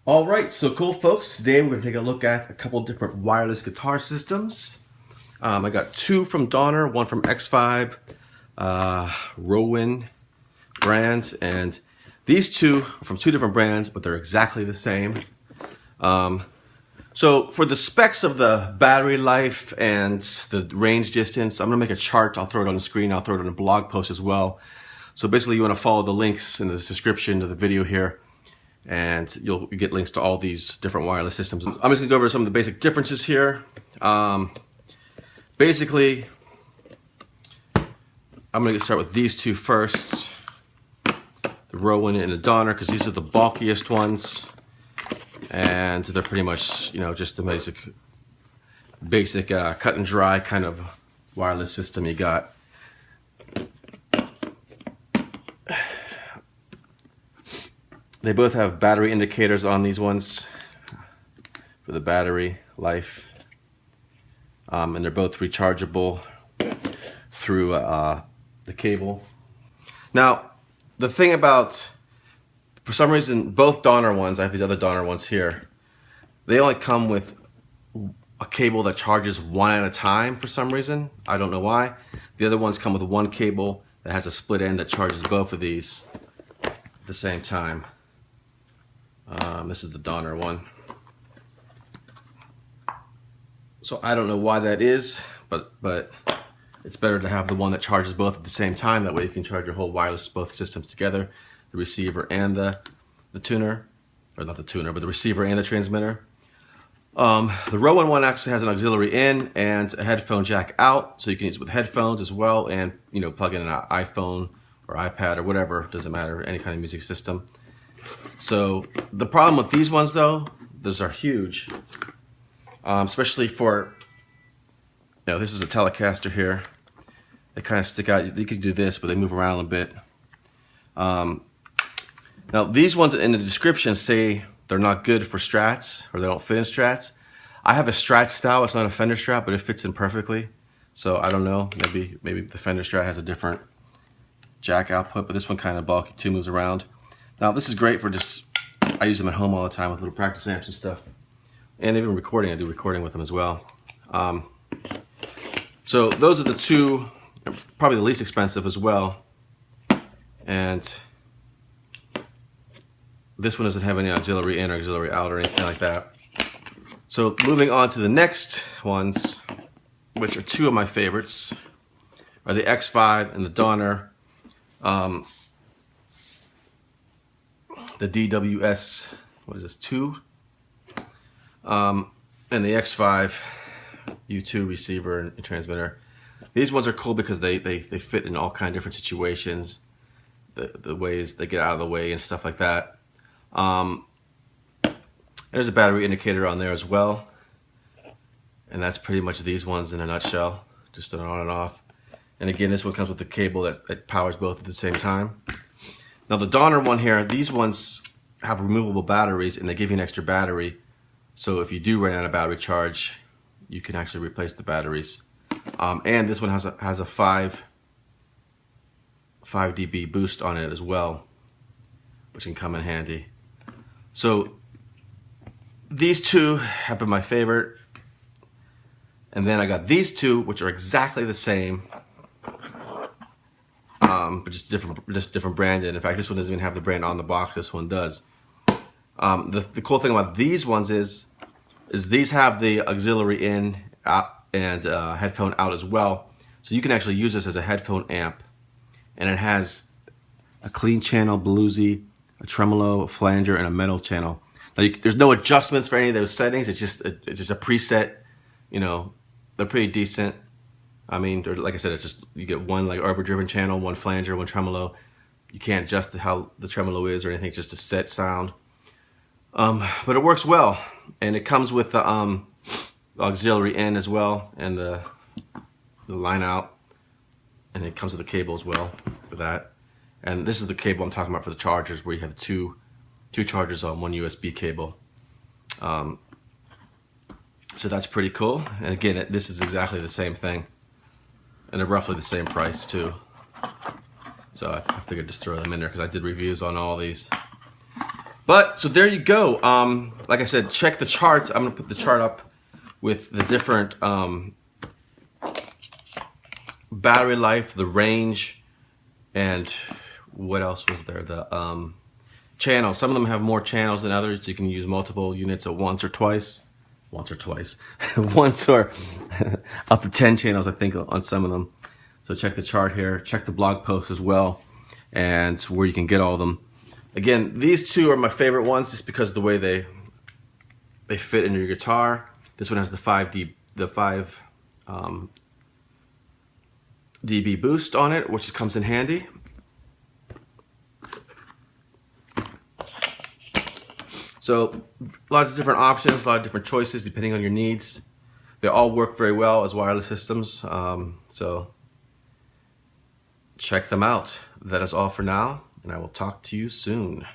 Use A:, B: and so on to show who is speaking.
A: Alright, so cool folks, today we're going to take a look at a couple different wireless guitar systems. I got two from Donner, one from Xvive, Rowin brands, and these two are from two different brands, but they're exactly the same. So for the specs of the battery life and the range distance, I'm going to make a chart. I'll throw it on the screen, I'll throw it on a blog post as well. So basically you want to follow the links in the description of the video here, and you'll get links to all these different wireless systems. I'm just going to go over some of the basic differences here. Basically, I'm going to start with these two first, the Rowin and the Donner, because these are the bulkiest ones, and they're pretty much, you know, just the basic cut and dry kind of wireless system you got. They both have battery indicators on these ones for the battery life, and they're both rechargeable through the cable. Now, the thing about, for some reason, both Donner ones, I have these other Donner ones here, they only come with a cable that charges one at a time for some reason. I don't know why. The other ones come with one cable that has a split end that charges both of these at the same time. This is the Donner one. So I don't know why that is, but it's better to have the one that charges both at the same time. That way you can charge your whole wireless, both systems together, the receiver and the tuner, or not the tuner, but the receiver and the transmitter. The Rowin one actually has an auxiliary in and a headphone jack out, so you can use it with headphones as well, and plug in an iPhone or iPad or whatever, doesn't matter, any kind of music system. So the problem with these ones though, those are huge, especially for, this is a Telecaster here. They kind of stick out. You could do this, but they move around a bit. Now these ones in the description say they're not good for Strats, or they don't fit in Strats. I have a Strat style. It's not a Fender Strat, but it fits in perfectly. So I don't know. Maybe the Fender Strat has a different jack output, but this one kind of bulky too, moves around. Now this is great for just, I use them at home all the time with little practice amps and stuff. And even recording, I do recording with them as well. So those are the two, probably the least expensive as well. And this one doesn't have any auxiliary in or auxiliary out or anything like that. So moving on to the next ones, which are two of my favorites, are the Xvive and the Donner. The DWS-2, and the Xvive U2 receiver and transmitter. These ones are cool because they fit in all kind of different situations, the ways they get out of the way and stuff like that. There's a battery indicator on there as well, and that's pretty much these ones in a nutshell, just an on and off. And again, this one comes with the cable that powers both at the same time. Now the Donner one here, these ones have removable batteries, and they give you an extra battery. So if you do run out of battery charge, you can actually replace the batteries. And this one has a 5 dB boost on it as well, which can come in handy. So these two have been my favorite. And then I got these two, which are exactly the same, but just different branded. In fact, this one doesn't even have the brand on the box. This one does. The cool thing about these ones is these have the auxiliary in and headphone out as well. So you can actually use this as a headphone amp, and it has a clean channel, bluesy, a tremolo, a flanger, and a metal channel. Now there's no adjustments for any of those settings. It's just a preset. They're pretty decent. I mean, like I said, it's just, you get one like overdriven channel, one flanger, one tremolo. You can't adjust how the tremolo is or anything, it's just a set sound. But it works well, and it comes with the auxiliary in as well, and the line out, and it comes with a cable as well for that. And this is the cable I'm talking about for the chargers, where you have two chargers on one USB cable. So that's pretty cool. And again, this is exactly the same thing, and they're roughly the same price too. So I figured just throw them in there because I did reviews on all these. But so there you go. Like I said, check the charts. I'm gonna put the chart up with the different battery life, the range, and what else was there? The channels. Some of them have more channels than others. You can use multiple units at once or twice. Once or up to 10 channels, I think, on some of them. So check the chart here. Check the blog post as well, and where you can get all of them. Again, these two are my favorite ones just because of the way they fit into your guitar. This one has the 5 dB boost on it, which comes in handy. So lots of different options, a lot of different choices depending on your needs. They all work very well as wireless systems, so check them out. That is all for now, and I will talk to you soon.